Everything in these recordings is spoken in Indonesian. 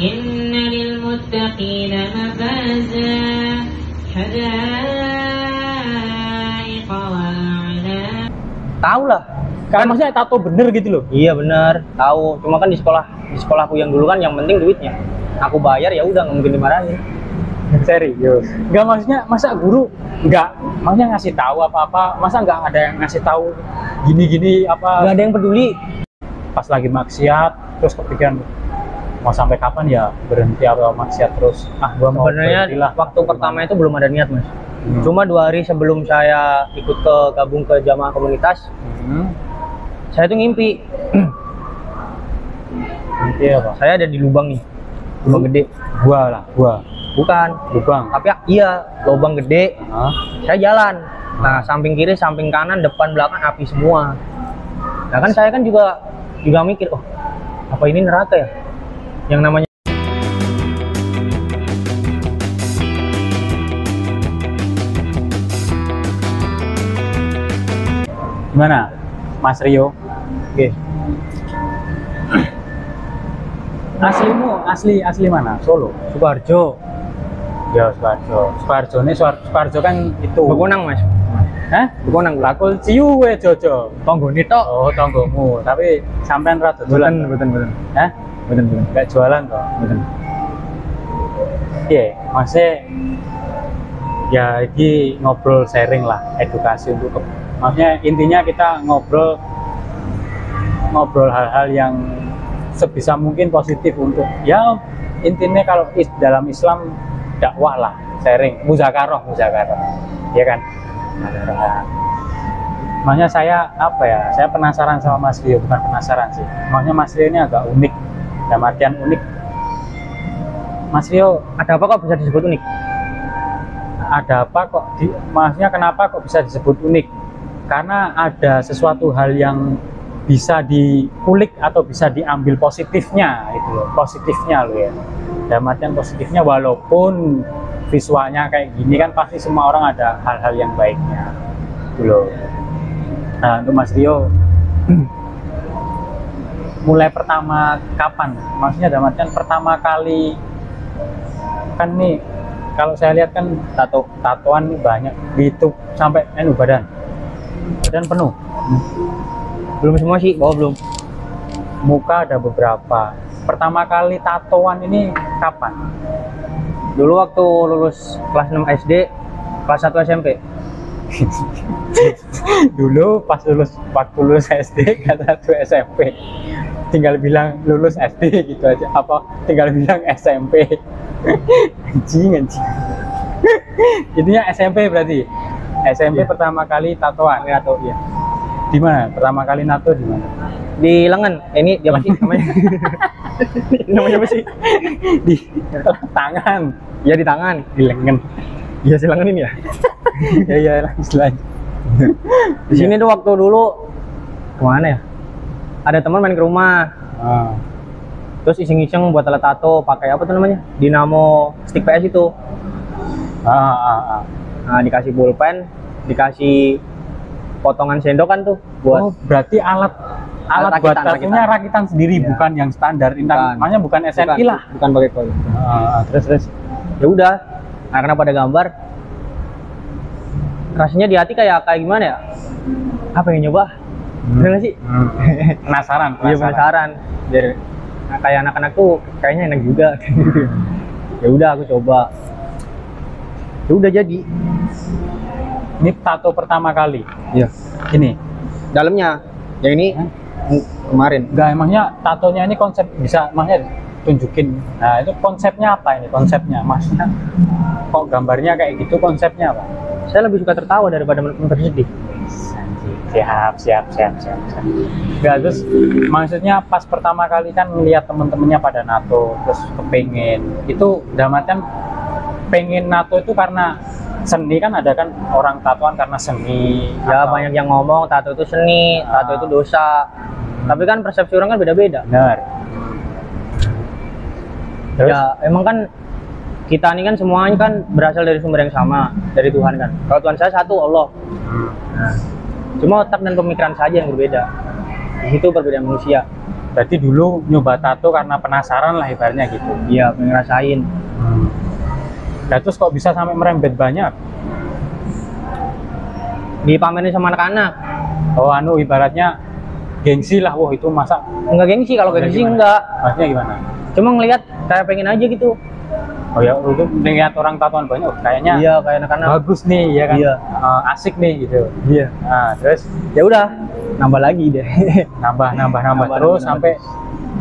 Inna lil muttaqina mafaza hadaiqa wa a'nab. Tahu lah. Kan maksudnya tato bener gitu loh. Iya bener, tahu. Cuma kan di sekolahku yang dulu kan yang penting duitnya. Aku bayar ya udah, nggak mungkin dimarahin. Serius. Enggak, maksudnya masa guru enggak maksudnya ngasih tahu apa-apa, masa enggak ada yang ngasih tahu gini-gini apa? Nggak ada yang peduli. Pas lagi maksiat terus kepikiran mau sampai kapan ya berhenti atau maksiat terus. Gua mau Sebenarnya berhentilah. waktu pertama itu belum ada niat, Mas. Cuma 2 hari sebelum saya ikut gabung ke jamaah komunitas, saya tuh ngimpi. Nanti apa? Saya ada di lubang nih, lubang gede. Gua. Bukan, Lubang. tapi iya lubang gede. Hah? Saya jalan. Nah, samping kiri, samping kanan, depan, belakang api semua. Nah kan saya kan juga mikir, oh apa ini neraka ya? Yang namanya Gimana, Mas Rio? Oke. Aslimu asli mana? Solo. Sukoharjo. Ya Sukoharjo ini Sukoharjo kan itu. Begonang, Mas. Hah? Begonang. Lakul ciu we Jojo. Tonggone tok. Oh, tonggomu. Tapi sampean ra dodolan. Betul. Hah? Betul. Enggak jualan toh. Betul. Iya, maksudnya ya ini ngobrol sharing lah, edukasi untuk maksudnya intinya kita ngobrol hal-hal yang sebisa mungkin positif untuk ya intinya kalau dalam Islam dakwah lah, sharing, muzakarah ya kan. Makanya saya saya penasaran sama Mas Rio, bukan penasaran sih, makanya Mas Rio ini agak unik, dalam artian unik. Mas Rio, Ada apa kok bisa disebut unik? ada apa kok maksudnya kenapa kok bisa disebut unik? Karena ada sesuatu hal yang bisa dikulik atau bisa diambil positifnya itu loh, positifnya loh ya. Dalam artian positifnya, walaupun visualnya kayak gini kan pasti semua orang ada hal-hal yang baiknya gitu loh. Nah untuk Mas Rio mulai pertama kapan? Maksudnya dalam artian pertama kali kan nih, kalau saya lihat kan tatoan nih banyak di YouTube sampai badan penuh. Belum semua sih, belum. Muka ada beberapa. Pertama kali tatoan ini kapan? Dulu waktu lulus kelas 6 SD, kelas 1 SMP. Dulu pas waktu lulus SD, kelas 1 SMP. Tinggal bilang lulus SD gitu aja. Apa tinggal bilang SMP. anjing. Intinya SMP berarti. SMP pertama kali tatoan. Tato, iya. Di mana? Pertama kali nato di mana? Di lengan. Ini dia pasti namanya. Namanya apa sih? Di tangan. Ya di tangan. Di lengan. Iya si lengan ini ya. Ya lanjut. Di sini tuh waktu dulu kemana ya? Ada teman main ke rumah. Terus iseng-iseng buat alat tato pakai apa tuh namanya? Dinamo stick PS itu. Nah, dikasih pulpen, dikasih potongan sendok kan tuh buat. Oh, berarti alat buat tatonya rakitan sendiri, ya. Bukan yang standar. Makanya bukan SNI lah. Bukan pakai koin. Terus. Ya udah. Nah, karena pada gambar rasanya di hati kayak gimana ya? Apa yang nyoba? Bener gak sih? Penasaran. Iya penasaran. Biar kayak anak-anak tuh kayaknya enak juga. Ya udah aku coba. Ya udah jadi. Ini tato pertama kali. Iya. Ini. Dalamnya. Yang ini kemarin. Enggak, emangnya tatonya ini konsep bisa maknya tunjukin. Nah, itu konsepnya apa ini? Konsepnya maksudnya kok gambarnya kayak gitu, konsepnya apa? Saya lebih suka tertawa daripada bersedih. Siap. Enggak, terus maksudnya pas pertama kali kan melihat temen-temennya pada nato, terus kepengen. Itu dalam artian pengen nato itu karena seni kan, ada kan orang tatoan karena seni. Ya banyak yang ngomong tato itu seni, tato itu dosa. Tapi kan persepsi orang kan beda-beda. Benar. Terus? Ya emang kan kita ini kan semuanya kan berasal dari sumber yang sama, dari Tuhan kan. Kalau Tuhan saya satu, Allah. Nah, cuma otak dan pemikiran saja yang berbeda. Di situ perbedaan manusia. Berarti dulu nyoba tato karena penasaran lah ibaratnya gitu. Iya, pengen ngerasain. Nah, terus kok bisa sampai merembet banyak? Dipamerin sama anak-anak. Oh, anu ibaratnya gengsi lah, wah itu masa Enggak gengsi, kalau gengsi gimana? enggak. Maksudnya gimana? Cuma ngelihat kayak pengen aja gitu. Oh ya, itu melihat orang tatoan banyak, oh, kayaknya Iya, kayak anak-anak. bagus nih, ya kan? Iya. Asik nih gitu. Iya. Nah, terus Ya udah, nambah lagi deh. nambah Nambah, terus nambah, sampai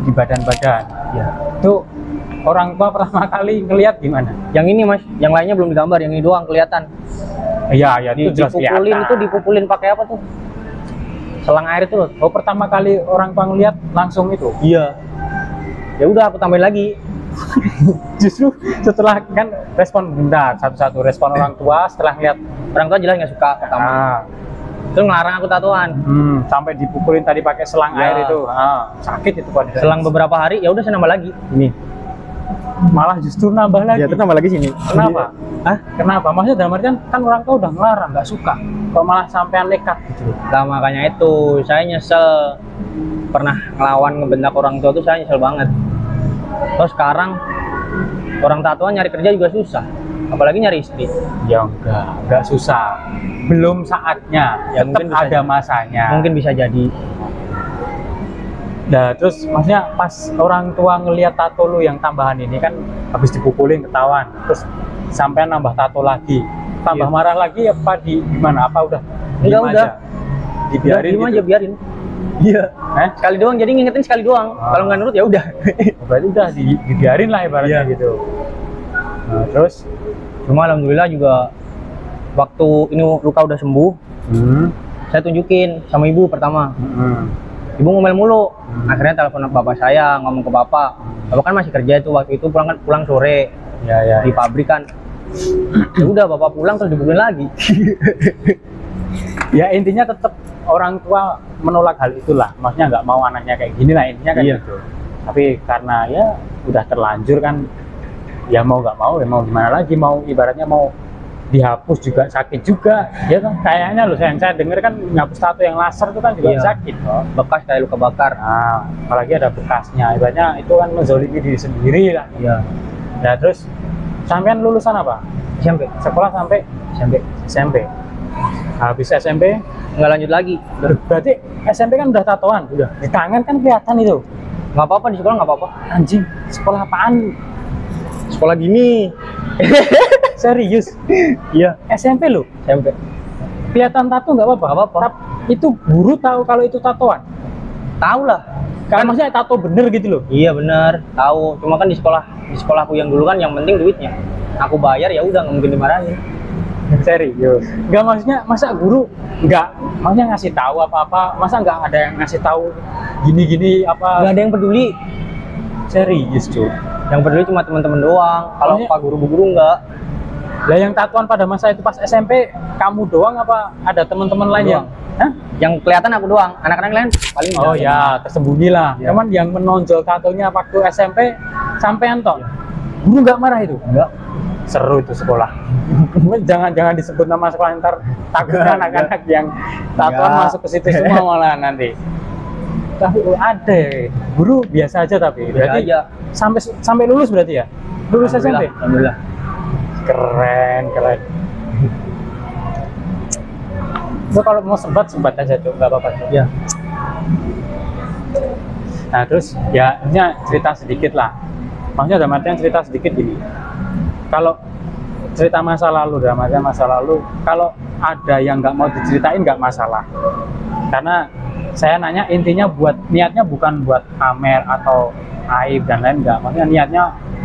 di badan-badan. Iya. Itu orang tua pertama kali ngelihat gimana? Yang ini Mas, yang lainnya belum digambar, yang ini doang kelihatan. Iya, ya itu jelas Dipupulin kelihatan. itu dipupulin pakai apa tuh? Selang air itu loh. Oh, pertama kali orang tua ngelihat langsung itu. Iya. Ya udah aku tambahin lagi. Justru setelah kan respon bentar, satu-satu respon orang tua setelah ngelihat Orang tua jelas nggak suka pertama. Terus ngelarang aku tatoan. sampai dipukulin tadi pakai selang Ya. air itu. Sakit itu pada. Selang beberapa hari ya udah saya nambah lagi. Ini. Malah justru nambah lagi. Ya terus nambah lagi sini. Kenapa? Hah? Kenapa? Maksudnya dalam artian kan orang tua udah ngelarang, nggak suka. Kok malah sampean nekat gitu. Nah makanya itu saya nyesel pernah ngelawan ngebentak orang tua tuh, saya nyesel banget. Terus sekarang orang tatoan nyari kerja juga susah, apalagi nyari istri. Ya enggak susah. Belum saatnya. Ya, Tetap mungkin bisa ada masanya. Mungkin bisa jadi. Nah, terus maksudnya pas orang tua ngelihat tato lu yang tambahan ini kan habis dipukulin ketahuan, terus sampai nambah tato lagi, tambah Iya. marah lagi apa di gimana? Apa udah? Enggak, Diem udah. aja? Dibiarin Diem gitu? aja, biarin. Iya. Sekali doang, jadi ngingetin sekali doang. Kalau nggak nurut ya udah. Berarti udah dibiarin lah ibaratnya Iya. gitu. Nah, terus Cuma alhamdulillah juga waktu ini luka udah sembuh, saya tunjukin sama ibu pertama. Ibu ngomel mulu. Akhirnya telepon bapak saya, ngomong ke bapak. Bapak kan masih kerja itu waktu itu, pulang sore ya di pabrik kan. Ya udah bapak pulang terus dipukulin lagi. ya intinya tetap orang tua menolak hal itulah, maksudnya nggak mau anaknya kayak gini lah intinya kan Iya. gitu. Tapi karena ya udah terlanjur kan, ya mau nggak mau ya mau gimana lagi, mau ibaratnya mau dihapus juga sakit juga ya kan. Kayaknya loh saya denger kan ngapus tato yang laser itu kan juga Iya. sakit loh. Bekas kayak luka bakar. Nah, apalagi ada bekasnya, ibaratnya itu kan menzolimi diri sendiri lah. Iya. Nah terus sampean lulusan apa? SMP. Sekolah sampai SMP. Habis SMP Nggak lanjut lagi. berarti SMP kan udah tatoan, udah di tangan kan kelihatan itu. Nggak apa-apa di sekolah, nggak apa-apa. Anjing, sekolah apaan? Sekolah gini. Serius? Iya. SMP lo? SMP. Kelihatan tato nggak apa-apa? Nggak apa-apa. Itu guru tahu kalau itu tatoan? Tahu lah. Kalau maksudnya tato bener gitu loh? Iya bener, tahu. Cuma kan di sekolahku yang dulu kan yang penting duitnya. Aku bayar ya udah, nggak mungkin dimarahin. Serius? Nggak, maksudnya masa guru nggak, maksudnya ngasih tahu apa-apa, masa nggak ada yang ngasih tahu gini-gini apa? Nggak ada yang peduli. Serius cuy? Yang peduli cuma teman-teman doang. Kalau Maksudnya- pak guru-bu guru nggak. Lah yang tatoan pada masa itu pas SMP kamu doang apa ada teman-teman lain yang? Doang. Hah? Yang kelihatan aku doang. Anak-anak lain paling Oh nggak. ya, tersembunyi lah. Iya. Cuman yang menonjol tatonya waktu SMP sampean toh. Guru nggak marah itu? Enggak. Seru itu sekolah. jangan disebut nama sekolah, ntar takutnya anak-anak yang tatoan Enggak. masuk ke situ semua malah nanti. Tapi ada ya, guru biasa aja tapi Biasa berarti aja. sampai lulus berarti ya? Lulus SMP? Alhamdulillah. Keren. So, kalau mau sebat aja tuh, nggak apa-apa tuh. Ya. Nah terus ya ini cerita sedikit lah. Maksudnya dalam artian cerita sedikit gini. Kalau cerita masa lalu, dalam artian masa lalu, kalau ada yang nggak mau diceritain nggak masalah. Karena saya nanya intinya niatnya bukan buat pamer atau aib dan lain, nggak. Maksudnya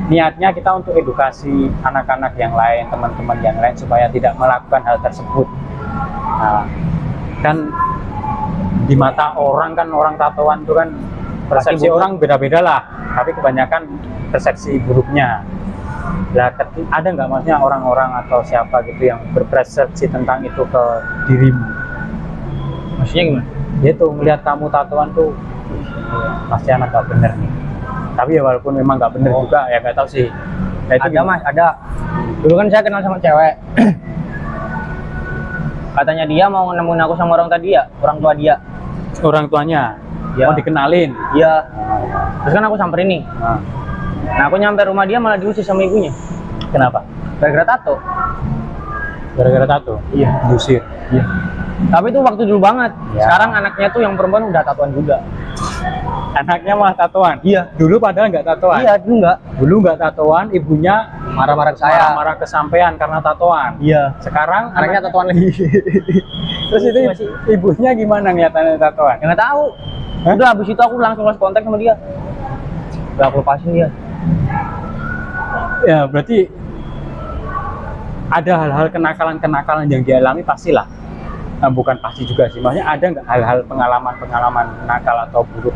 niatnya kita untuk edukasi anak-anak yang lain, teman-teman yang lain supaya tidak melakukan hal tersebut. Nah, kan di mata orang kan, orang tatoan itu kan persepsi buruk. orang beda-beda lah, tapi kebanyakan persepsi buruknya. Lah, ada nggak maksudnya orang-orang atau siapa gitu yang berpersepsi tentang itu ke dirimu? Maksudnya gimana? Dia tuh ngelihat kamu tatoan tuh, pasti anak nggak bener nih. Tapi ya walaupun memang nggak bener juga, ya nggak tahu sih. Nah, itu Ada gimana? mas, ada. Dulu kan saya kenal sama cewek. Katanya dia mau nemuin aku sama orang tua dia. Orang tuanya. Ya. Mau dikenalin. Iya. Terus kan aku samperin nih. Nah aku nyampe rumah dia malah diusir sama ibunya. Kenapa? Gara-gara tato. Gara-gara tato? Iya. Diusir? Iya. Tapi itu waktu dulu banget. Ya. Sekarang anaknya tuh yang perempuan udah tatoan juga. Anaknya malah tatoan? Iya. Dulu padahal nggak tatoan? Iya, dulu nggak. Dulu nggak tatoan, ibunya Marah-marah ke saya. marah-marah ke sampean karena tatoan. Iya. Sekarang Anaknya tatoan lagi. Terus itu ibunya gimana ngeliatannya tatoan? Ya nggak tahu. Hah? Udah habis itu aku langsung lost kontak sama dia. Udah aku lepasin dia. Ya berarti ada hal-hal kenakalan-kenakalan yang dialami pastilah. Nah, bukan pasti juga sih, maksudnya ada nggak hal-hal pengalaman nakal atau buruk?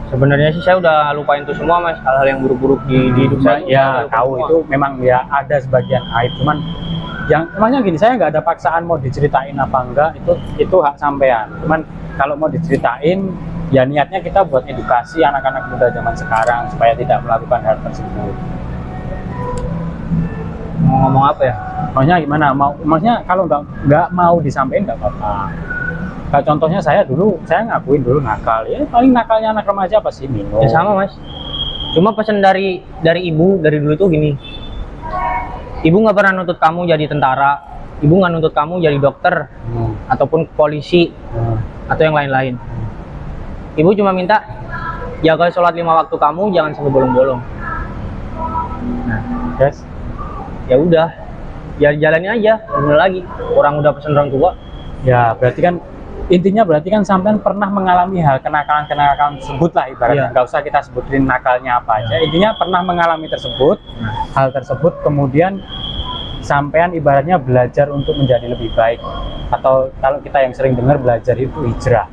Sebenarnya sih saya udah lupain itu semua mas, hal-hal yang buruk-buruk di hidup saya. Ya saya lupa tahu semua. itu memang ya ada sebagian aib, cuman yang emangnya gini, saya nggak ada paksaan mau diceritain apa enggak, itu hak sampean. Cuman kalau mau diceritain ya niatnya kita buat edukasi anak-anak muda zaman sekarang supaya tidak melakukan hal tersebut. Mau ngomong apa ya? Maksudnya gimana? Maksudnya kalau nggak mau disampaikan nggak apa-apa. Kayak contohnya saya dulu, saya ngakuin dulu nakal. Ya paling nakalnya anak remaja apa sih, minum. Ya sama mas. Cuma pesan dari ibu dari dulu tuh gini. Ibu nggak pernah nuntut kamu jadi tentara. Ibu nggak nuntut kamu jadi dokter ataupun polisi atau yang lain-lain. Ibu cuma minta jaga sholat 5 waktu kamu jangan sampai bolong-bolong. Nah, Yes. ya udah, ya jalani aja. Bener lagi. Orang udah pesan orang tua. Ya berarti kan intinya berarti kan sampean pernah mengalami hal kenakalan-kenakalan tersebut lah ibaratnya. Iya. Nggak usah kita sebutin nakalnya apa aja. Intinya pernah mengalami tersebut, hal tersebut kemudian sampean ibaratnya belajar untuk menjadi lebih baik. Atau kalau kita yang sering dengar belajar itu hijrah.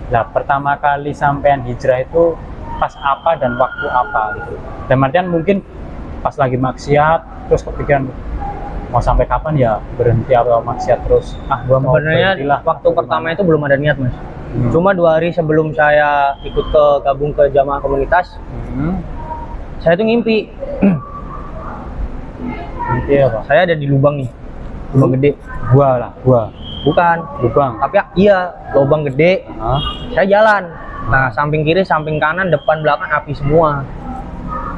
Nah pertama kali sampean hijrah itu pas apa dan waktu apa gitu. Dan artian mungkin pas lagi maksiat terus kepikiran mau sampai kapan ya berhenti atau maksiat terus, gua mau Sebenarnya berhentilah. waktu pertama itu belum ada niat mas. Cuma 2 hari sebelum saya ikut gabung ke jamaah komunitas, saya tuh ngimpi. Mimpi apa? Saya ada di lubang nih, lubang gede. Gua Bukan, lubang. tapi iya lubang gede. Hah? Saya jalan. Nah samping kiri, samping kanan, depan, belakang api semua.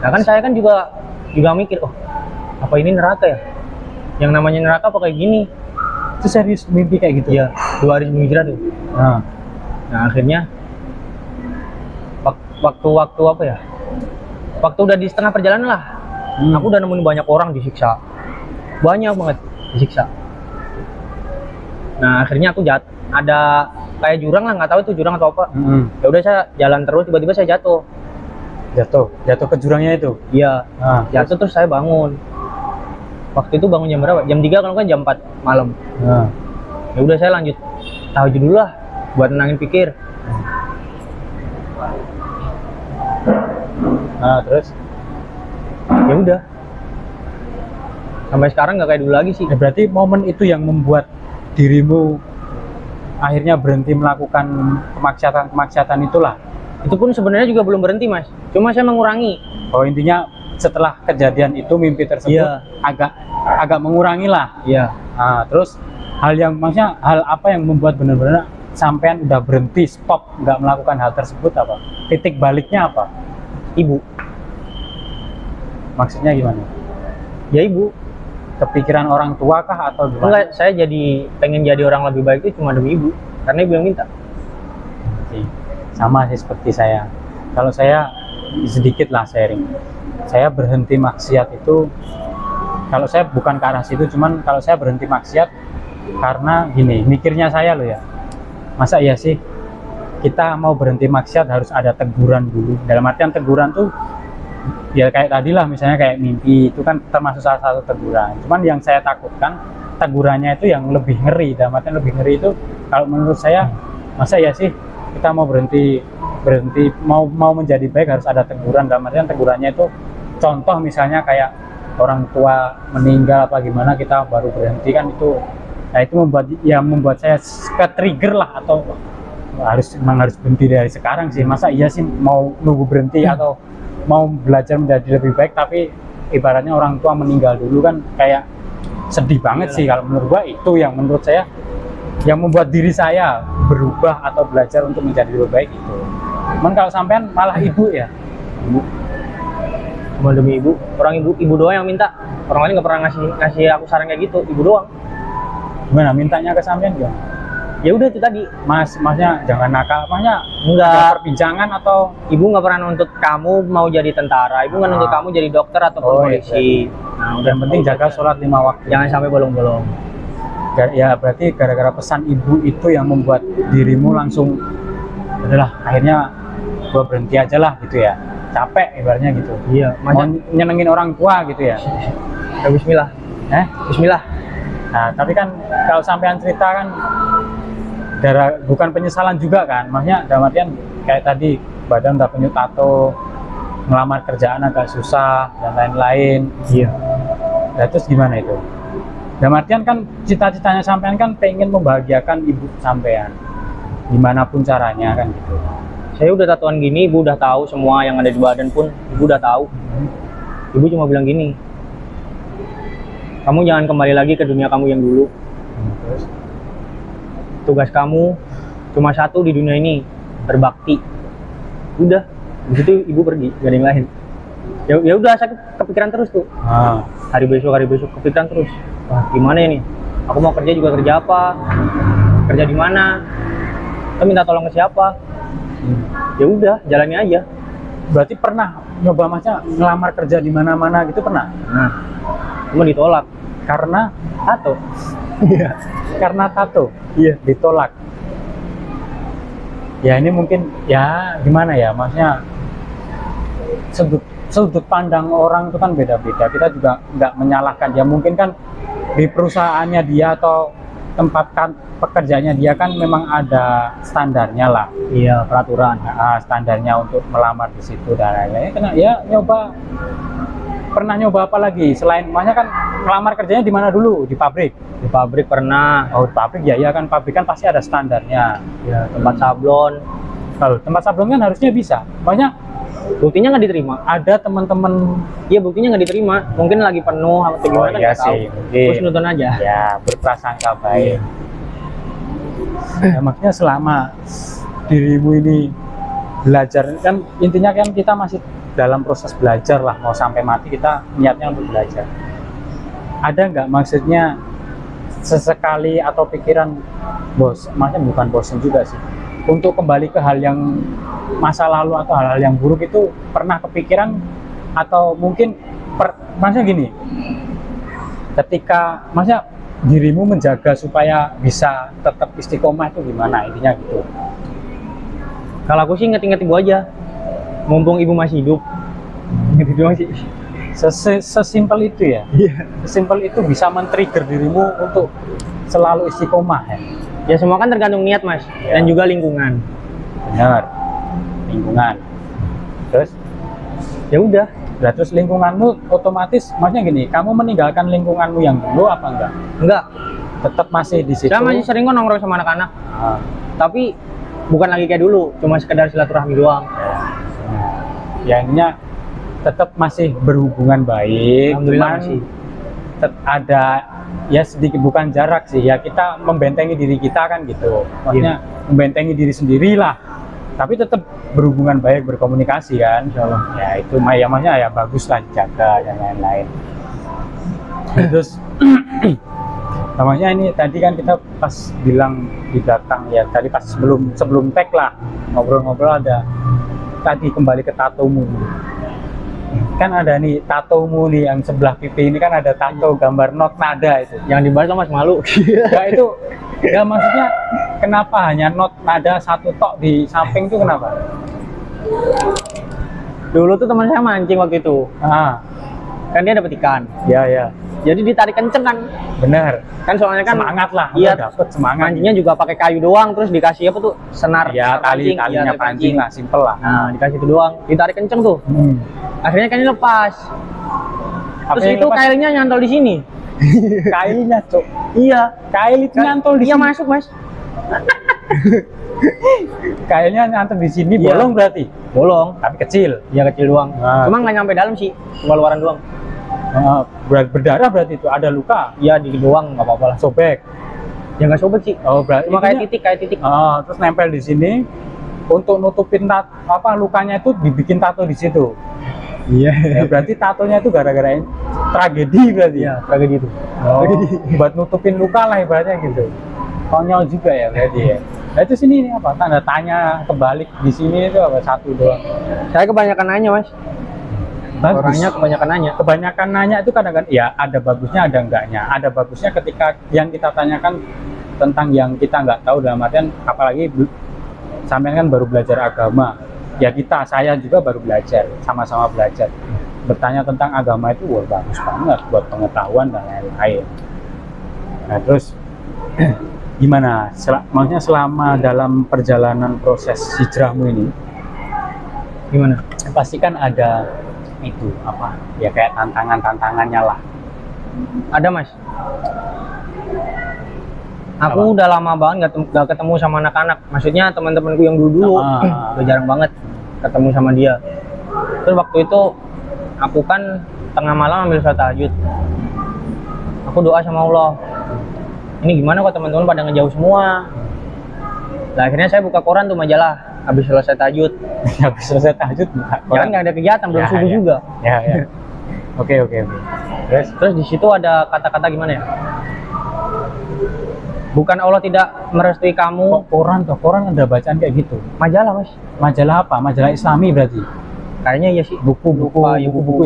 Nah kan saya kan juga mikir, oh apa ini neraka ya? Yang namanya neraka apa kayak gini? Itu serius mimpi kayak gitu? Iya, 2 hari sebelum hijrah tuh. Nah akhirnya waktu apa ya? Waktu udah di setengah perjalanan lah, aku udah nemuin banyak orang disiksa, banyak banget disiksa. Nah akhirnya aku ada kayak jurang lah, nggak tahu itu jurang atau apa. Ya udah saya jalan terus, tiba-tiba saya jatuh Jatuh ke jurangnya itu? Iya, jatuh terus saya bangun. Waktu itu bangun jam berapa? Jam 3 kalau kan jam 4 malam. Ya udah saya lanjut tahajud dulu lah buat tenangin pikir. Terus? Ya udah. Sampai sekarang nggak kayak dulu lagi sih. Berarti momen itu yang membuat dirimu akhirnya berhenti melakukan kemaksiatan itulah. Itu pun sebenarnya juga belum berhenti mas. Cuma saya mengurangi. Oh intinya setelah kejadian itu mimpi tersebut agak mengurangi lah. Iya. Terus maksudnya hal apa yang membuat benar-benar sampean udah berhenti stop nggak melakukan hal tersebut apa? Titik baliknya apa? Ibu. Maksudnya gimana? Ya ibu. Kepikiran orang tua kah atau gimana? Enggak, saya pengen jadi orang lebih baik itu cuma demi ibu. Karena ibu yang minta. Sama sih seperti saya. Kalau saya sedikit lah sharing. Saya berhenti maksiat itu, kalau saya bukan ke arah situ, cuman kalau saya berhenti maksiat karena gini, mikirnya saya loh ya. Masa iya sih kita mau berhenti maksiat harus ada teguran dulu. Dalam artian teguran tuh ya kayak tadi lah, misalnya kayak mimpi itu kan termasuk salah satu teguran. Cuman yang saya takutkan tegurannya itu yang lebih ngeri. Dalam artian lebih ngeri itu kalau menurut saya, masa iya sih kita mau berhenti mau menjadi baik harus ada teguran. Dalam artian tegurannya itu contoh misalnya kayak orang tua meninggal apa gimana kita baru berhenti kan itu. Nah itu membuat saya ke trigger lah, atau harus berhenti dari sekarang sih. Masa iya sih mau nunggu berhenti atau mau belajar menjadi lebih baik tapi ibaratnya orang tua meninggal dulu kan kayak sedih banget sih. Kalau menurut gua itu yang menurut saya yang membuat diri saya berubah atau belajar untuk menjadi lebih baik itu. Cuman kalau sampean malah ibu ya, Ibu. Cuma demi ibu, ibu doang yang minta. Orang lain nggak pernah ngasih aku saran kayak gitu, ibu doang. gimana mintanya ke sampean ya? Ya udah itu tadi, Masnya jangan nakal, masnya enggak. ada perbincangan atau Ibu nggak pernah nuntut kamu mau jadi tentara, ibu nggak nuntut kamu jadi dokter ataupun Oh, polisi. Nah, udah yang penting jaga sholat 5 waktu. jangan sampai bolong-bolong. Ya berarti gara-gara pesan ibu itu yang membuat dirimu langsung adalah akhirnya gua berhenti aja lah gitu ya, capek ibaratnya gitu. Iya, Mau masa nyenengin orang tua gitu ya. ya, Bismillah. Bismillah. Nah tapi kan kalau sampean cerita kan bukan penyesalan juga kan, maksudnya dalam artian kayak tadi badan udah penyut tato, ngelamar kerjaan agak susah dan lain-lain. Iya. Nah terus gimana itu? Dalam artian kan cita-citanya sampean kan pengen membahagiakan ibu sampean gimana pun caranya kan gitu. Saya udah tatoan gini, ibu udah tahu semua yang ada di badan pun, ibu udah tahu. Ibu cuma bilang gini, kamu jangan kembali lagi ke dunia kamu yang dulu. Terus Tugas kamu cuma satu di dunia ini, berbakti. Udah, di situ ibu pergi, gak ada yang lain. Ya udah, saya kepikiran terus tuh. Hari besok kepikiran terus. Wah, gimana ini? Aku mau kerja juga kerja apa? Kerja di mana? Kita minta tolong ke siapa? Ya udah, jalani aja. berarti pernah nyoba masnya ngelamar kerja di mana-mana gitu pernah? Nah, cuma ditolak Karena tato. iya, karena tato. Iya, ditolak. Ya ini mungkin ya gimana ya, maksudnya sudut pandang orang itu kan beda-beda. Kita juga nggak menyalahkan. Ya mungkin kan di perusahaannya dia atau tempat pekerjaannya dia kan memang ada standarnya lah. Iya, peraturan. Nah, standarnya untuk melamar di situ dan lain-lain. Kena ya pernah nyoba apa lagi selain, makanya kan melamar kerjanya di mana dulu? Di pabrik. Di pabrik pernah. Oh, di pabrik ya kan, pabrik kan pasti ada standarnya. Ya, tempat sablon. Kalau tempat sablon kan harusnya bisa. Makanya Buktinya nggak diterima. ada teman-teman Iya, buktinya nggak diterima. Mungkin lagi penuh atau gimana kan iya nggak tahu. sih, mungkin. Terus nonton aja. ya berprasangka baik. Ya, maksudnya selama dirimu ini belajar kan, intinya kan kita masih dalam proses belajar lah, mau sampai mati kita niatnya untuk belajar. Ada nggak maksudnya sesekali atau pikiran maksudnya bukan bosan juga sih, untuk kembali ke hal yang masa lalu atau hal-hal yang buruk itu pernah kepikiran? Atau mungkin maksudnya gini, ketika maksudnya dirimu menjaga supaya bisa tetap istiqomah itu gimana intinya gitu? Kalau aku sih inget-inget ibu aja. Mumpung ibu masih hidup. Gitu doang sih. Sesimpel itu ya? Iya. Sesimpel itu bisa men-trigger dirimu untuk selalu istiqomah ya? Ya semua kan tergantung niat, Mas. Ya. Dan juga lingkungan. Benar, lingkungan. Terus Ya udah. nah, terus lingkunganmu otomatis, maksudnya gini, kamu meninggalkan lingkunganmu yang dulu apa enggak? Enggak. Tetap masih di situ? Saya masih sering kok nongkrong sama anak-anak. Ah, Tapi bukan lagi kayak dulu, cuma sekedar silaturahmi doang. ya intinya tetap masih berhubungan baik. Alhamdulillah cuman masih. Ada ya sedikit, bukan jarak sih ya, kita membentengi diri kita kan gitu, maksudnya membentengi diri sendiri lah, tapi tetap berhubungan baik, berkomunikasi kan, insyaallah. Ya itu ya maksudnya ya bagus lah, dijaga dan lain-lain. Terus namanya ini tadi kan kita pas bilang di belakang ya, tadi pas sebelum tag lah ngobrol-ngobrol, ada tadi kembali ke tatomu. Kan ada nih tatomu nih yang sebelah pipi ini kan ada tato gambar not nada itu. Jangan dibahas dong, Mas, malu. Ya itu ya maksudnya kenapa hanya not nada satu tok di samping itu kenapa? Dulu tuh teman saya mancing waktu itu. Kan dia dapat ikan. Ya Jadi ditarik kenceng kan. benar. Kan soalnya kan Semangat lah, Iya, dapat semangat. mancingnya juga pakai kayu doang, terus dikasih apa tuh? Senar. Ya senar talinya Iya, pancing lah, simple lah. Nah, dikasih itu doang. Ditarik kenceng tuh. Akhirnya kan lepas. Terus yang itu lepas? kailnya nyantol di sini. Kailnya cok. Iya. Kail itu nyantol di Iya, sini. masuk, Mas. Kailnya nyantol di sini, Iya. bolong berarti. Bolong. Tapi kecil. Iya, kecil doang. Nah. Cuma nggak nyampe dalam sih. Cuma luaran doang. Berdarah berarti itu, ada luka. Iya, di doang, nggak apa-apa lah. Sobek. Ya nggak sobek sih. Oh, berarti Cuma kayak titik. Oh, terus nempel di sini untuk nutupin lukanya itu dibikin tato di situ. Iya. Ya, berarti tatonya itu gara-gara tragedi berarti. Iya, tragedi itu. Oh, buat nutupin luka lah ibaratnya gitu. Konyol juga ya berarti ya. Nah itu sini ini apa? Tanda tanya kebalik di sini itu apa? Satu doang. Saya kebanyakan nanya, Mas. Bagus. Orangnya kebanyakan nanya. Kebanyakan nanya itu kadang-kadang ya ada bagusnya ada enggaknya. Ada bagusnya ketika yang kita tanyakan tentang yang kita nggak tahu, dalam artian apalagi sampean kan baru belajar agama. Ya saya juga baru belajar, sama-sama belajar. Bertanya tentang agama itu wah bagus banget buat pengetahuan dan lain-lain. Nah terus gimana? Maksudnya selama dalam perjalanan proses hijrahmu ini, Gimana? pasti kan ada itu apa? Ya kayak tantangannya lah. Ada, Mas. Aku udah lama banget nggak ketemu sama anak-anak. Maksudnya teman-temanku yang dulu udah jarang banget ketemu sama dia. Terus waktu itu aku kan tengah malam ambil sholat tahajud. Aku doa sama Allah. Ini gimana kok teman-teman pada ngejauh semua? Nah, akhirnya saya buka koran tuh majalah habis selesai tahajud. Habis selesai tahajud buka Ya koran. kan nggak ada kegiatan, belum subuh ya. juga. Ya. Oke. Terus di situ ada kata-kata gimana ya? Bukan Allah tidak merestui kamu. Koran ada bacaan kayak gitu. Majalah, Mas. Majalah apa? Majalah Islami berarti. Kayaknya iya sih. Buku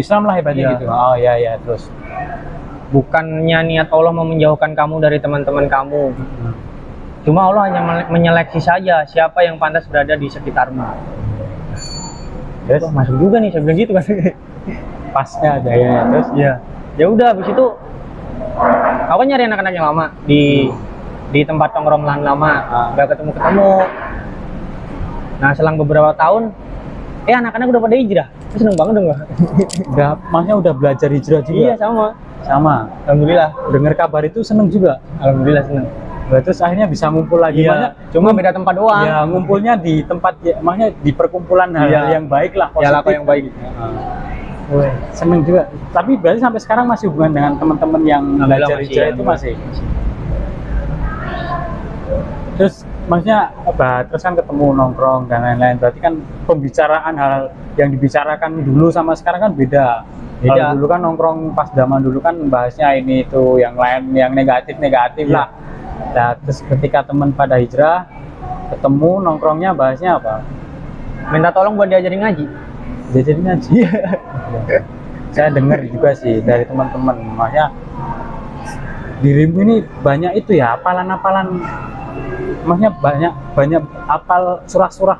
Islam lah ibaratnya Iya. gitu. Oh iya terus. Bukannya niat Allah mau menjauhkan kamu dari teman-teman kamu. Cuma Allah hanya menyeleksi saja siapa yang pantas berada di sekitarmu. Terus Masuk juga nih, saya bilang gitu kan. pasnya ada ya terus. Iya. Ya udah, habis itu aku kan nyari anak-anak yang lama di tempat tongkrongan lama, nggak ketemu. Nah, selang beberapa tahun, anak-anak udah pada hijrah. Aku seneng banget dong. Maksudnya udah belajar hijrah juga. Iya, sama. Alhamdulillah. Dengar kabar itu seneng juga. Alhamdulillah seneng. Nah, terus akhirnya bisa ngumpul lagi. Iya, cuma beda tempat doang. Ya ngumpulnya di tempat maksudnya di perkumpulan hal yang baik lah, Ya, positif. yang baik. Seneng juga. Tapi berarti sampai sekarang masih hubungan dengan teman-teman yang belajar hijrah itu masih. Terus maksudnya apa? Terus kan ketemu nongkrong dan lain-lain. Berarti kan pembicaraan hal yang dibicarakan dulu sama sekarang kan beda. Kalau dulu kan nongkrong pas zaman dulu kan bahasnya ini itu yang lain yang negatif lah. Nah, terus ketika teman pada hijrah ketemu nongkrongnya bahasnya apa? Minta tolong buat diajarin ngaji. Diajarin ngaji. Saya dengar juga sih dari teman-teman, makanya dirimu ini banyak itu ya hafalan-hafalan. Maksudnya banyak hafal surah-surah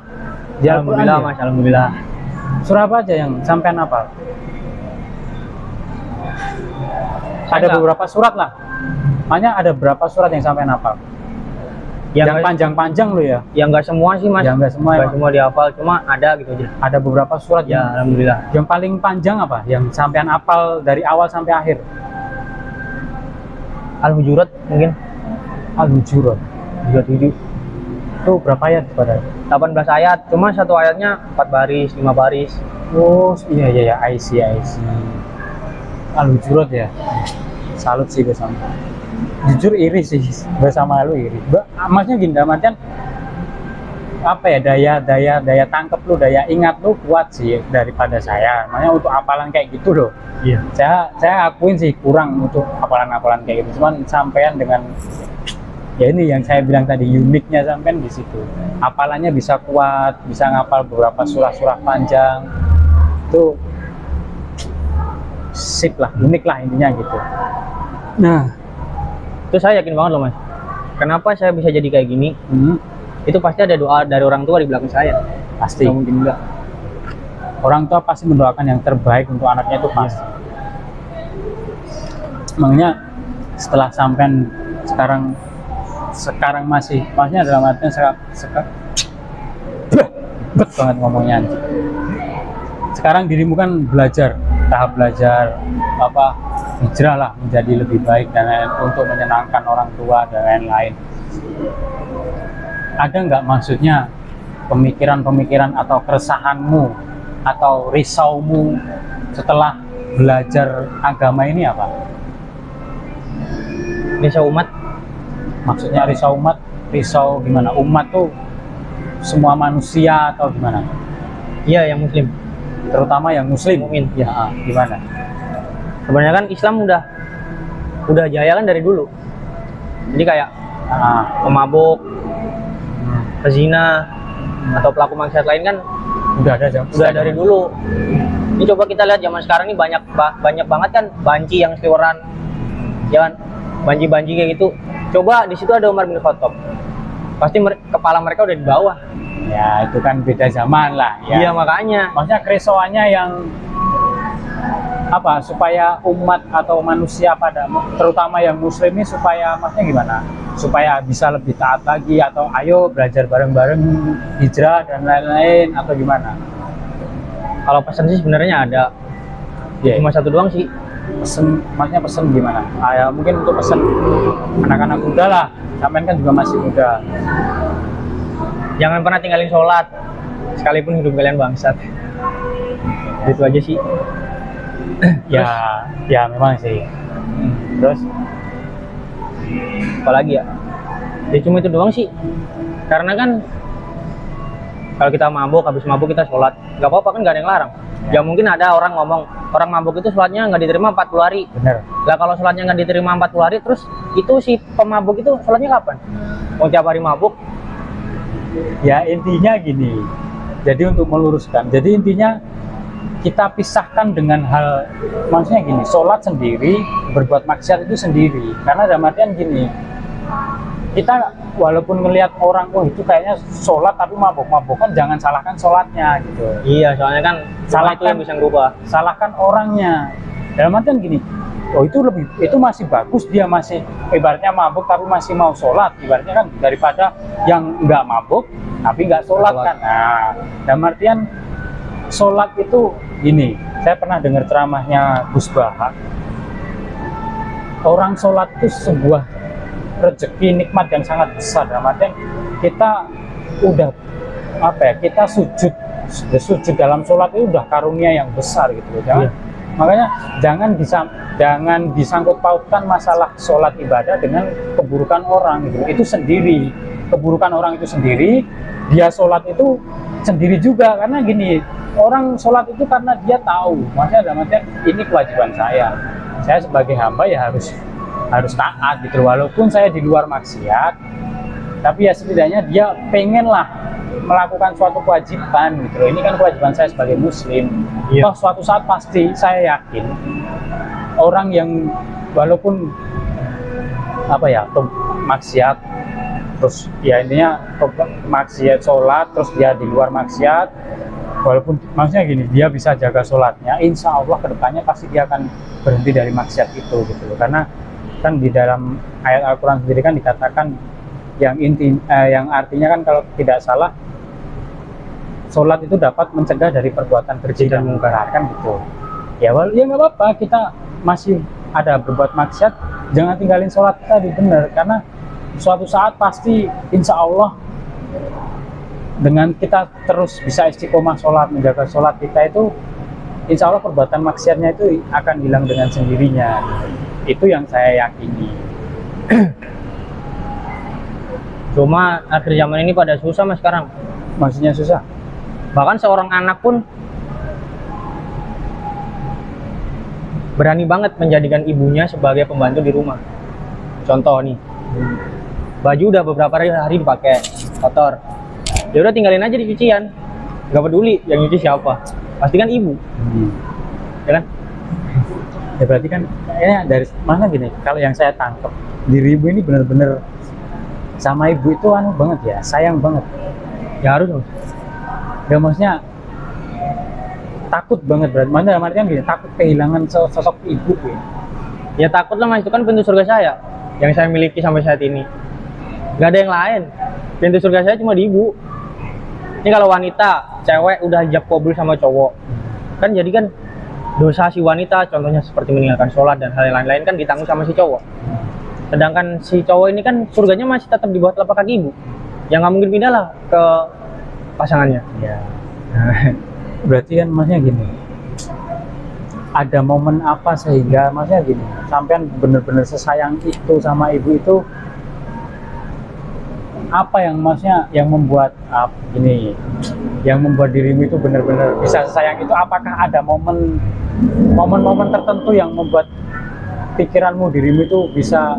di Al-Quran. Alhamdulillah, Mas. Alhamdulillah. Surah apa aja yang sampean hafal? Ada beberapa surat lah. Makanya ada berapa surat yang sampean hafal? Yang panjang-panjang lo ya? Yang nggak semua sih, Mas. Yang nggak semua. Nggak semua dihafal, cuma ada gitu aja. Ada beberapa surat Ya, alhamdulillah. Yang paling panjang apa? Yang sampean hafal dari awal sampai akhir? Al-Hujurat mungkin. Al-Hujurat. 27. Itu berapa ayat pada? 18 ayat, cuma satu ayatnya 4 baris, 5 baris. Oh iya, I see. Al-Hujurat ya. Salut sih gue sama. Jujur iri sih, gue sama lu iri. Maksudnya gini, dalam apa ya, daya tangkep lu, daya ingat lu kuat sih daripada saya. Makanya untuk hafalan kayak gitu loh. Iya. Saya akuin sih kurang untuk hafalan kayak gitu. Cuman sampean dengan ya ini yang saya bilang tadi, uniknya sampean di situ. Hafalannya bisa kuat, bisa ngapal beberapa surah-surah panjang. Itu sip lah, unik lah intinya gitu. Nah, Itu saya yakin banget loh, Mas. Kenapa saya bisa jadi kayak gini? Itu pasti ada doa dari orang tua di belakang saya. pasti. Nggak mungkin enggak. Orang tua pasti mendoakan yang terbaik untuk anaknya itu pasti. Makanya setelah sampean sekarang masih, maksudnya dalam artian sekarang banget ngomongnya. Sekarang dirimu kan tahap belajar hijrah lah menjadi lebih baik dan lain, untuk menyenangkan orang tua dan lain-lain. Ada nggak maksudnya pemikiran-pemikiran atau keresahanmu atau risaumu setelah belajar agama ini apa? Desa umat. Maksudnya risau umat, risau gimana? Umat tuh semua manusia atau gimana? Iya, yang muslim. Terutama yang muslim. Mukmin. Ya, gimana? Sebenarnya kan Islam udah jaya kan dari dulu. Jadi kayak pemabuk, pezina, atau pelaku maksiat lain kan Udah ada udah dari dulu. Ini coba kita lihat zaman sekarang ini banyak banget kan banci yang seliweran, ya kan? Banci-banci kayak gitu. Coba di situ ada Umar bin Khattab. Pasti kepala mereka udah di bawah. Ya, itu kan beda zaman lah ya. Iya, makanya. Maksudnya keresahannya yang apa, supaya umat atau manusia terutama yang muslim ini supaya maksudnya gimana? Supaya bisa lebih taat lagi, atau ayo belajar bareng-bareng hijrah dan lain-lain, atau gimana? Kalau pesan sih sebenarnya ada. Yeah. Cuma satu doang sih. Maksudnya pesen gimana? Ya, mungkin untuk pesen anak-anak muda lah. Sampean kan juga masih muda. Jangan pernah tinggalin sholat, sekalipun hidup kalian bangsat. Itu aja sih. Ya memang sih. Terus apalagi ya? Ya cuma itu doang sih. Karena kan kalau kita mabuk, habis mabuk kita sholat, nggak apa-apa kan, nggak ada yang larang. Ya mungkin ada orang ngomong, orang mabuk itu sholatnya nggak diterima 40 hari. bener. Lah kalau sholatnya nggak diterima 40 hari, terus itu si pemabuk itu sholatnya kapan? Mau tiap hari mabuk? Ya intinya gini. Jadi untuk meluruskan, jadi intinya kita pisahkan dengan hal, maksudnya gini, sholat sendiri, berbuat maksiat itu sendiri. Karena dalam artian gini, kita walaupun ngelihat orang, oh itu kayaknya sholat tapi mabuk-mabukan, jangan salahkan sholatnya gitu. Iya, soalnya kan salah itu yang bisa ngubah. Salahkan orangnya. Dalam artian gini, oh itu masih bagus, dia masih ibaratnya mabuk tapi masih mau sholat, ibaratnya kan, daripada yang nggak mabuk tapi nggak sholat kan. Nah, dalam artian sholat itu gini, saya pernah dengar ceramahnya Gus Baha. Orang sholat itu sebuah rezeki, nikmat yang sangat besar. Dalam artian kita udah kita sujud dalam sholat itu udah karunia yang besar gitu. Makanya jangan disangkut pautkan masalah sholat ibadah dengan keburukan orang gitu. Itu sendiri, keburukan orang itu sendiri, dia sholat itu sendiri juga. Karena gini, orang sholat itu karena dia tahu, maksudnya dalam artian ini kewajiban saya sebagai hamba ya harus taat gitu. Walaupun saya di luar maksiat, tapi ya setidaknya dia pengen lah melakukan suatu kewajiban gitu loh. Ini kan kewajiban saya sebagai muslim. Toh suatu saat pasti saya yakin orang yang walaupun maksiat, terus ya intinya maksiat sholat, terus dia di luar maksiat, walaupun maksudnya gini, dia bisa jaga sholatnya, insya Allah kedepannya pasti dia akan berhenti dari maksiat itu gitu loh. Karena kan di dalam ayat Al-Quran sendiri kan dikatakan yang artinya kan kalau tidak salah, sholat itu dapat mencegah dari perbuatan keji dan mungkar kan gitu. Ya nggak apa-apa, kita masih ada berbuat maksiat, jangan tinggalin sholat tadi, bener. Karena suatu saat pasti insya Allah dengan kita terus bisa istiqomah sholat, menjaga sholat kita itu, insya Allah perbuatan maksiatnya itu akan hilang dengan sendirinya. Itu yang saya yakini. Cuma akhir zaman ini pada susah mas sekarang. Maksudnya susah? Bahkan seorang anak pun berani banget menjadikan ibunya sebagai pembantu di rumah. Contoh nih, baju udah beberapa hari dipakai kotor, ya udah tinggalin aja di cucian, nggak peduli yang nyuci siapa, pasti kan ibu. Ya kan? Ya berarti kan kayaknya dari mana gini, kalau yang saya tangkap, diri ibu ini benar-benar sama ibu itu banget ya, sayang banget. Ya harus mas. Ya maksudnya takut banget, berarti mana dalam artian gini, takut kehilangan sosok ibu ya. Ya takut lah mas, itu kan pintu surga saya yang saya miliki sampai saat ini, nggak ada yang lain. Pintu surga saya cuma di ibu. Ini kalau wanita, cewek udah hijab kabul sama cowok, kan jadi kan dosa si wanita, contohnya seperti meninggalkan sholat dan hal lain-lain kan ditanggung sama si cowok. Sedangkan si cowok ini kan surganya masih tetap di bawah telapak kaki ibu, yang nggak mungkin pindah lah ke pasangannya. Ya. Berarti kan maksudnya gini, ada momen apa sehingga maksudnya gini, sampean bener-bener sesayang itu sama ibu itu, apa yang maksudnya yang membuat ini, yang membuat dirimu itu benar-benar bisa sayang itu? Apakah ada momen-momen tertentu yang membuat pikiranmu, dirimu itu bisa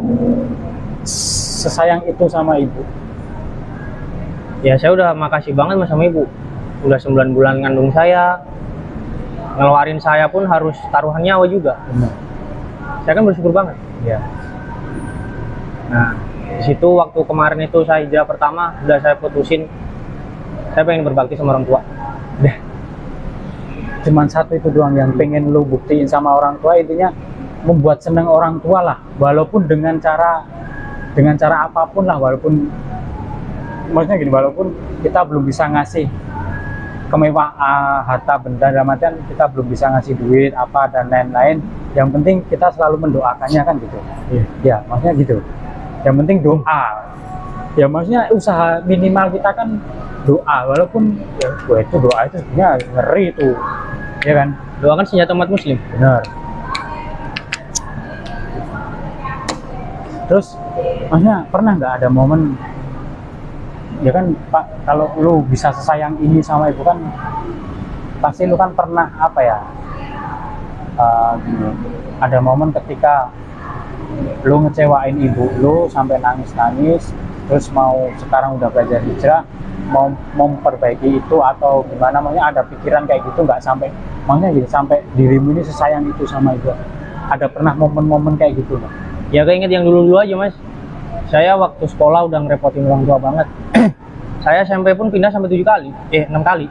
sesayang itu sama ibu? Ya saya udah makasih banget mas sama ibu, udah 9 bulan ngandung saya, ngeluarin saya pun harus taruhan nyawa juga. Saya kan bersyukur banget Ya. nah di situ waktu kemarin itu saya hijrah pertama, udah saya putusin, saya pengen berbakti sama orang tua. Udah. Cuman satu itu doang yang pengen lu buktiin sama orang tua, intinya membuat seneng orang tua lah, walaupun dengan cara apapun lah, walaupun maksudnya gini, walaupun kita belum bisa ngasih kemewahan harta benda, dalam artian kita belum bisa ngasih duit apa dan lain-lain, yang penting kita selalu mendoakannya kan gitu. Ya maksudnya gitu, yang penting doa. Ya maksudnya usaha minimal kita kan doa, walaupun ya itu doa itu sebenarnya ngeri tuh, ya kan? Doa kan senjata umat muslim. Benar. Terus maksudnya pernah nggak ada momen, ya kan Pak, kalau lu bisa sesayang ini sama ibu kan pasti lu kan pernah apa ya, gini, ada momen ketika lu ngecewain ibu lu sampai nangis-nangis, terus mau sekarang udah belajar hijrah, mau memperbaiki itu atau gimana, maksudnya ada pikiran kayak gitu nggak, sampai maksudnya gitu sampai dirimu ini sesayang itu sama ibu? Ada pernah momen-momen kayak gitu nggak? Ya keinget yang dulu-dulu aja mas, saya waktu sekolah udah ngerepotin orang tua banget. Saya SMP pun pindah sampai 6 kali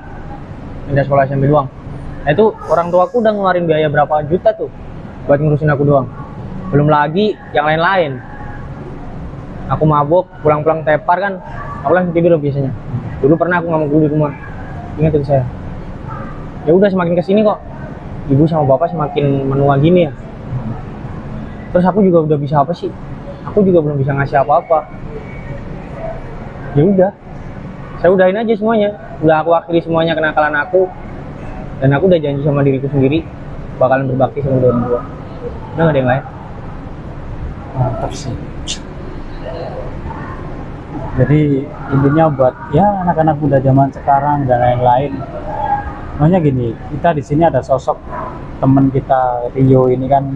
pindah sekolah SMP doang. Nah itu orang tuaku udah ngeluarin biaya berapa juta tuh buat ngurusin aku doang, belum lagi yang lain-lain. Aku mabuk, pulang-pulang tepar kan, aku langsung tidur biasanya. Dulu pernah aku nggak mau di rumah, ingat itu saya. Ya udah semakin kesini kok ibu sama bapak semakin menua gini ya. Terus aku juga udah bisa apa sih? Aku juga belum bisa ngasih apa-apa. Ya udah, saya udahin aja semuanya. Udah aku akhiri semuanya kenakalan aku, dan aku udah janji sama diriku sendiri bakalan berbakti sama orang tua. Udah gak ada yang lain. Mantap sih. Jadi intinya buat ya anak-anak muda zaman sekarang dan lain-lain, makanya gini, kita di sini ada sosok teman kita Rio ini kan,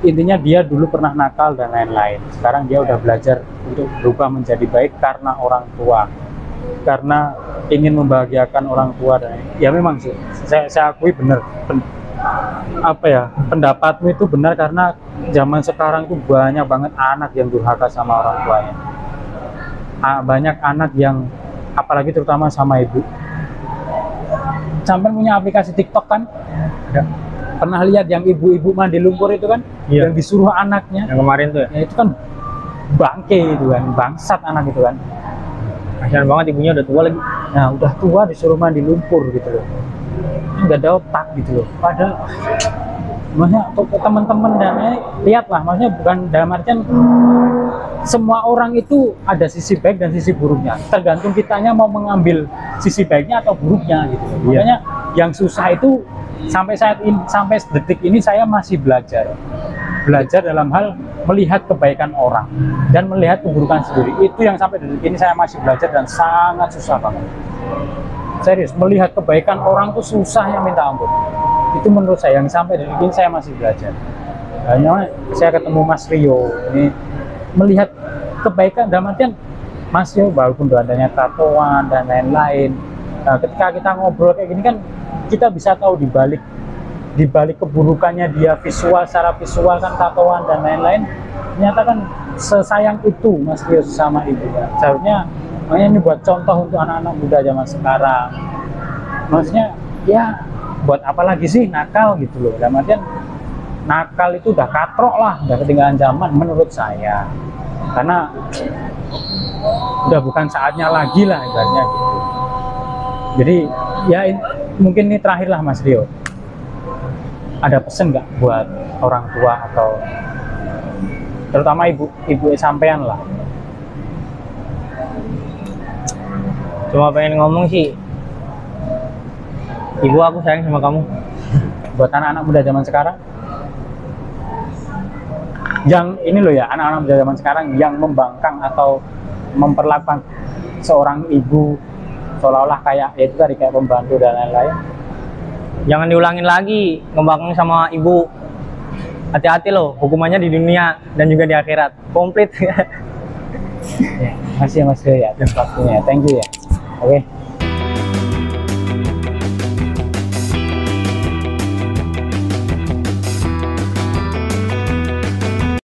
intinya dia dulu pernah nakal dan lain-lain, sekarang dia udah belajar untuk berubah menjadi baik karena orang tua, karena ingin membahagiakan orang tua. Dan ya memang sih saya akui bener, apa ya, pendapatmu itu benar, karena zaman sekarang tuh banyak banget anak yang durhaka sama orang tuanya. Banyak anak yang, apalagi terutama sama ibu. Sampai punya aplikasi TikTok kan? Ya. Pernah lihat yang ibu-ibu mandi lumpur itu kan? Iya. Yang disuruh anaknya. Yang kemarin tuh ya? Ya itu kan bangke itu kan, bangsat anak itu kan. Kasihan banget, ibunya udah tua lagi. Nah udah tua disuruh mandi lumpur gitu loh. Nggak ada otak gitu loh. Padahal maksudnya teman-teman dan lihatlah, maksudnya bukan dalam artian semua orang itu ada sisi baik dan sisi buruknya, tergantung kitanya mau mengambil sisi baiknya atau buruknya gitu. Makanya yang susah itu sampai saat ini, sampai detik ini saya masih belajar dalam hal melihat kebaikan orang dan melihat keburukan sendiri. Itu yang sampai detik ini saya masih belajar dan sangat susah banget. Serius, melihat kebaikan orang tuh susahnya minta ampun. Itu menurut saya yang sampai detik ini saya masih belajar. Hanya saya ketemu Mas Rio ini, melihat kebaikan dalam artian Mas Rio walaupun adanya tatoan dan lain-lain. Nah, ketika kita ngobrol kayak gini kan kita bisa tahu di balik keburukannya dia, visual, secara visual kan tatoan dan lain-lain, ternyata kan sesayang itu Mas Rio sama ibunya. Seharusnya makanya ini buat contoh untuk anak-anak muda zaman sekarang. Maksudnya ya buat apa lagi sih nakal gitu loh. Dalam artian nakal itu udah katrok lah, udah ketinggalan zaman menurut saya. Karena udah bukan saatnya lagi lah ibaratnya gitu. Jadi ya mungkin ini terakhir lah Mas Rio. Ada pesan nggak buat orang tua atau terutama ibu sampean lah? Cuma pengen ngomong sih, ibu aku sayang sama kamu. Buat anak-anak muda zaman sekarang yang ini loh ya, anak-anak muda zaman sekarang yang membangkang atau memperlakukan seorang ibu seolah-olah kayak ya itu tadi kayak pembantu dan lain-lain. Jangan diulangin lagi ngembangin sama ibu. Hati-hati loh, hukumannya di dunia dan juga di akhirat. Komplit. Ya, makasih ya Mas Rio ya atas waktunya. Thank you ya. Oke.